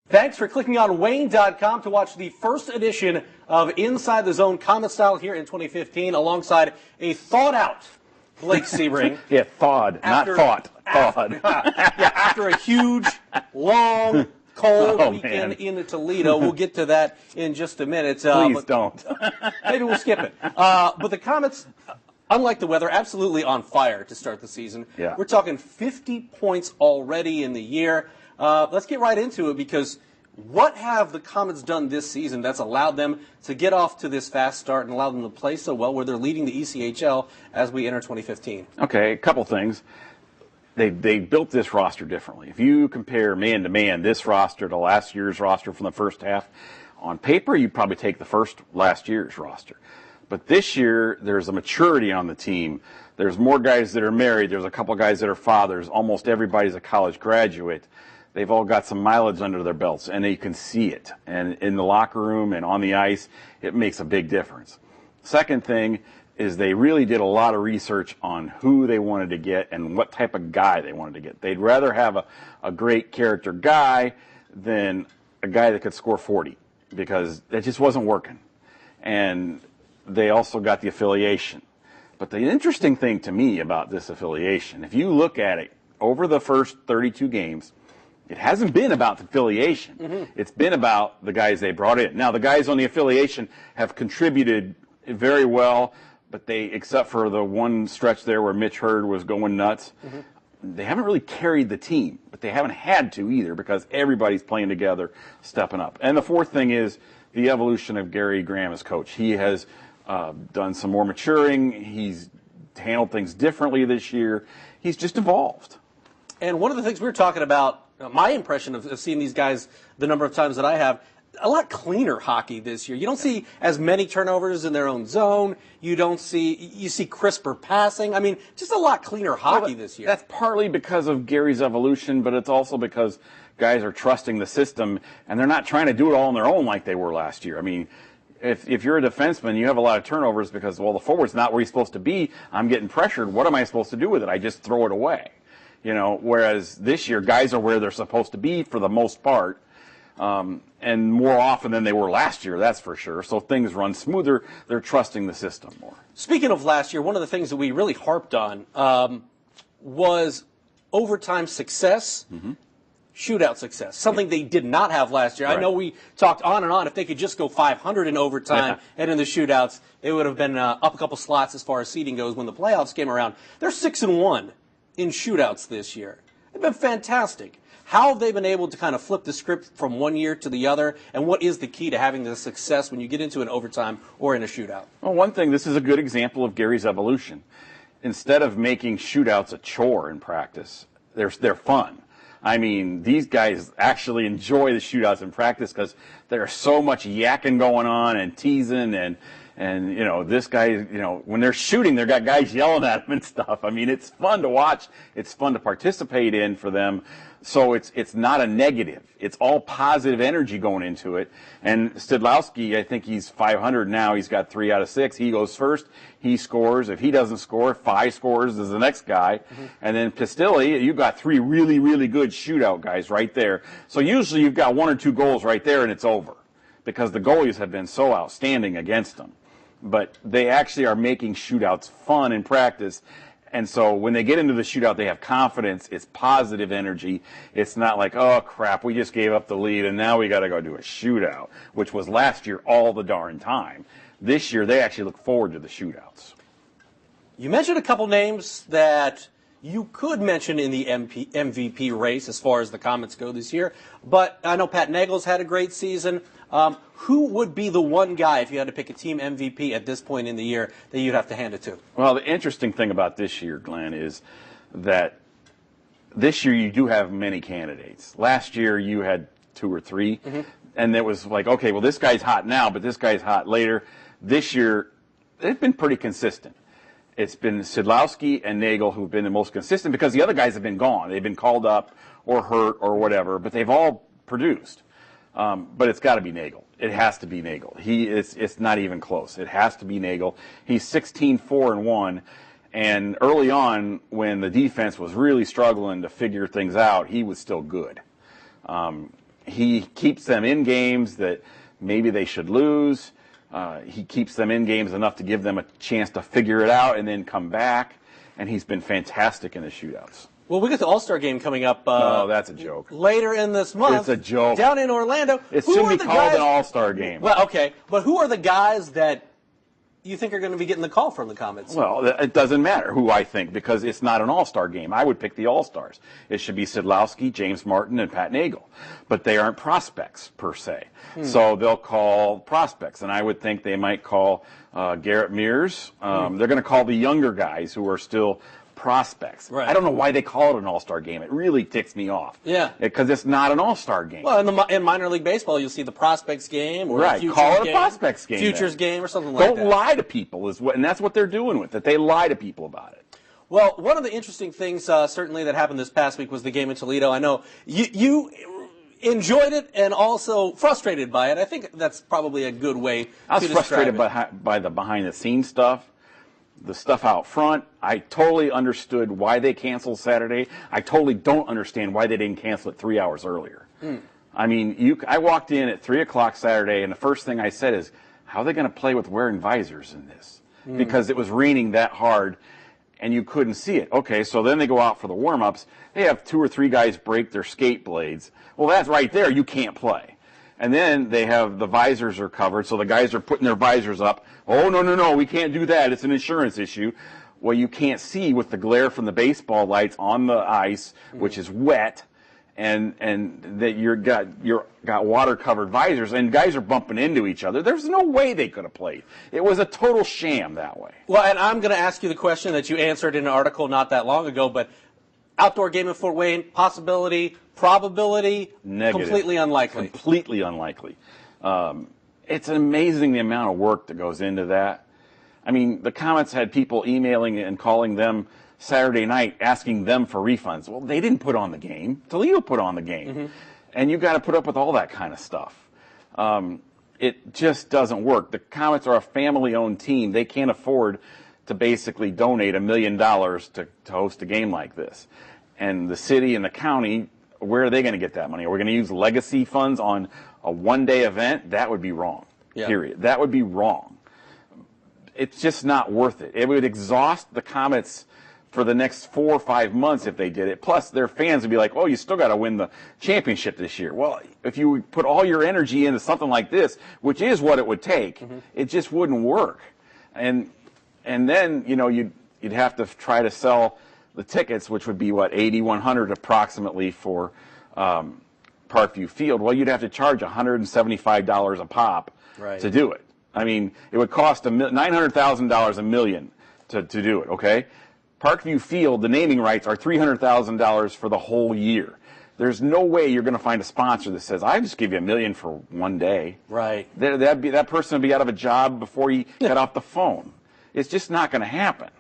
Thanks for clicking on Wayne.com to watch the first edition of Inside the Zone Comet Style here in 2015 alongside a thawed-out Blake Sebring. Yeah, thawed, not thought. Thawed. After a huge, long, cold weekend in Toledo. We'll get to that in just a minute. Please don't. Maybe we'll skip it. But the Komets, unlike the weather, absolutely on fire to start the season. Yeah. We're talking 50 points already in the year. Let's get right into it, because what have the Komets done this season that's allowed them to get off to this fast start and allow them to play so well where they're leading the ECHL as we enter 2015? Okay, a couple things. They built this roster differently. If you compare man-to-man this roster to last year's roster from the first half, on paper you'd probably take the last year's roster. But this year there's a maturity on the team. There's more guys that are married. There's a couple guys that are fathers. Almost everybody's a college graduate. They've all got some mileage under their belts, and you can see it. And in the locker room and on the ice, it makes a big difference. Second thing is they really did a lot of research on who they wanted to get and what type of guy they wanted to get. They'd rather have a great character guy than a guy that could score 40, because that just wasn't working. And they also got the affiliation. But the interesting thing to me about this affiliation, if you look at it over the first 32 games, it hasn't been about the affiliation. Mm-hmm. It's been about the guys they brought in. Now, the guys on the affiliation have contributed very well, but except for the one stretch there where Mitch Hurd was going nuts, they haven't really carried the team, but they haven't had to either, because everybody's playing together, stepping up. And the fourth thing is the evolution of Gary Graham as coach. He has done some more maturing. He's handled things differently this year. He's just evolved. And one of the things we were talking about, my impression of seeing these guys the number of times that I have, a lot cleaner hockey this year. You don't see as many turnovers in their own zone. You see crisper passing. I mean, just a lot cleaner hockey this year. That's partly because of Gary's evolution, but it's also because guys are trusting the system, and they're not trying to do it all on their own like they were last year. I mean, if you're a defenseman, you have a lot of turnovers because, well, the forward's not where he's supposed to be. I'm getting pressured. What am I supposed to do with it? I just throw it away. You know, whereas this year, guys are where they're supposed to be for the most part, and more often than they were last year, that's for sure. So things run smoother. They're trusting the system more. Speaking of last year, one of the things that we really harped on was overtime success, shootout success, something they did not have last year. Right. I know we talked on and on. If they could just go 500 in overtime and in the shootouts, it would have been up a couple slots as far as seeding goes when the playoffs came around. They're 6-1. In shootouts this year. They've been fantastic. How have they been able to kind of flip the script from one year to the other, and what is the key to having the success when you get into an overtime or in a shootout? Well, one thing, this is a good example of Gary's evolution. Instead of making shootouts a chore in practice, they're fun. I mean, these guys actually enjoy the shootouts in practice because there's so much yakking going on and teasing and, you know, this guy, you know, when they're shooting, they've got guys yelling at them and stuff. I mean, it's fun to watch. It's fun to participate in for them. So it's not a negative. It's all positive energy going into it. And Stidlowski, I think he's 500 now. He's got 3 out of 6. He goes first. He scores. If he doesn't score, 5 scores is the next guy. And then Pistilli, you've got 3 really, really good shootout guys right there. So usually you've got 1 or 2 goals right there and it's over, because the goalies have been so outstanding against them. But they actually are making shootouts fun in practice. And so when they get into the shootout, they have confidence. It's positive energy. It's not like, oh, crap, we just gave up the lead, and now we got to go do a shootout, which was last year all the darn time. This year, they actually look forward to the shootouts. You mentioned a couple names that you could mention in the MVP race as far as the Komets go this year. But I know Pat Nagel's had a great season. Who would be the one guy, if you had to pick a team MVP at this point in the year, that you'd have to hand it to? Well, the interesting thing about this year, Glenn, is that this year you do have many candidates. Last year you had 2 or 3, and it was like, okay, well, this guy's hot now, but this guy's hot later. This year, they've been pretty consistent. It's been Stidlowski and Nagel who've been the most consistent because the other guys have been gone. They've been called up or hurt or whatever, but they've all produced. But it's got to be Nagel. It has to be Nagel. It's not even close. It has to be Nagel. He's 16-4-1, and early on, when the defense was really struggling to figure things out, he was still good. He keeps them in games that maybe they should lose. He keeps them in games enough to give them a chance to figure it out and then come back. And he's been fantastic in the shootouts. Well, we got the All-Star game coming up. No, that's a joke. Later in this month. It's a joke. Down in Orlando. It shouldn't be called an All-Star game. Well, okay. But who are the guys that you think are going to be getting the call from the Komets? Well, it doesn't matter who I think because it's not an All-Star game. I would pick the All-Stars. It should be Sidlowski, James Martin, and Pat Nagel. But they aren't prospects, per se. So they'll call prospects. And I would think they might call Garrett Mears. They're going to call the younger guys who are still prospects. Right. I don't know why they call it an All-Star game. It really ticks me off. Yeah. Because it's not an All-Star game. Well, in minor league baseball, you'll see the prospects game or Right. the futures Call it a game, prospects game. futures game or something like that. Don't lie to people, and that's what they're doing with it. They lie to people about it. Well, one of the interesting things certainly that happened this past week was the game in Toledo. I know you enjoyed it and also frustrated by it. I think that's probably a good way I to was frustrated describe it. by the behind-the-scenes stuff. The stuff out front, I totally understood why they canceled Saturday. I totally don't understand why they didn't cancel it 3 hours earlier. I mean, I walked in at 3 o'clock Saturday, and the first thing I said is, how are they going to play with wearing visors in this? Because it was raining that hard, and you couldn't see it. Okay, so then they go out for the warm-ups. They have 2 or 3 guys break their skate blades. Well, that's right there. You can't play. And then they have the visors are covered, so the guys are putting their visors up. Oh, no, we can't do that. It's an insurance issue. Well, you can't see with the glare from the baseball lights on the ice, which is wet, and that you've got water-covered visors, and guys are bumping into each other. There's no way they could have played. It was a total sham that way. Well, and I'm going to ask you the question that you answered in an article not that long ago, but outdoor game in Fort Wayne, possibility, probability, Negative. completely unlikely. Completely unlikely. It's amazing the amount of work that goes into that. I mean, the Komets had people emailing and calling them Saturday night asking them for refunds. Well, they didn't put on the game. Toledo put on the game. And you've got to put up with all that kind of stuff. It just doesn't work. The Komets are a family-owned team. They can't afford to basically donate $1 million to host a game like this. And the city and the county, where are they going to get that money? Are we going to use legacy funds on a one-day event? That would be wrong, period. That would be wrong. It's just not worth it. It would exhaust the Komets for the next 4 or 5 months if they did it. Plus, their fans would be like, oh, you still got to win the championship this year. Well, if you put all your energy into something like this, which is what it would take, it just wouldn't work. And then, you'd have to try to sell the tickets, which would be, $8,100 approximately for Parkview Field. Well, you'd have to charge $175 a pop to do it. I mean, it would cost $900,000 $1 million to do it, okay? Parkview Field, the naming rights are $300,000 for the whole year. There's no way you're going to find a sponsor that says, "I just give you $1 million for one day." Right. That person would be out of a job before he got off the phone. It's just not going to happen.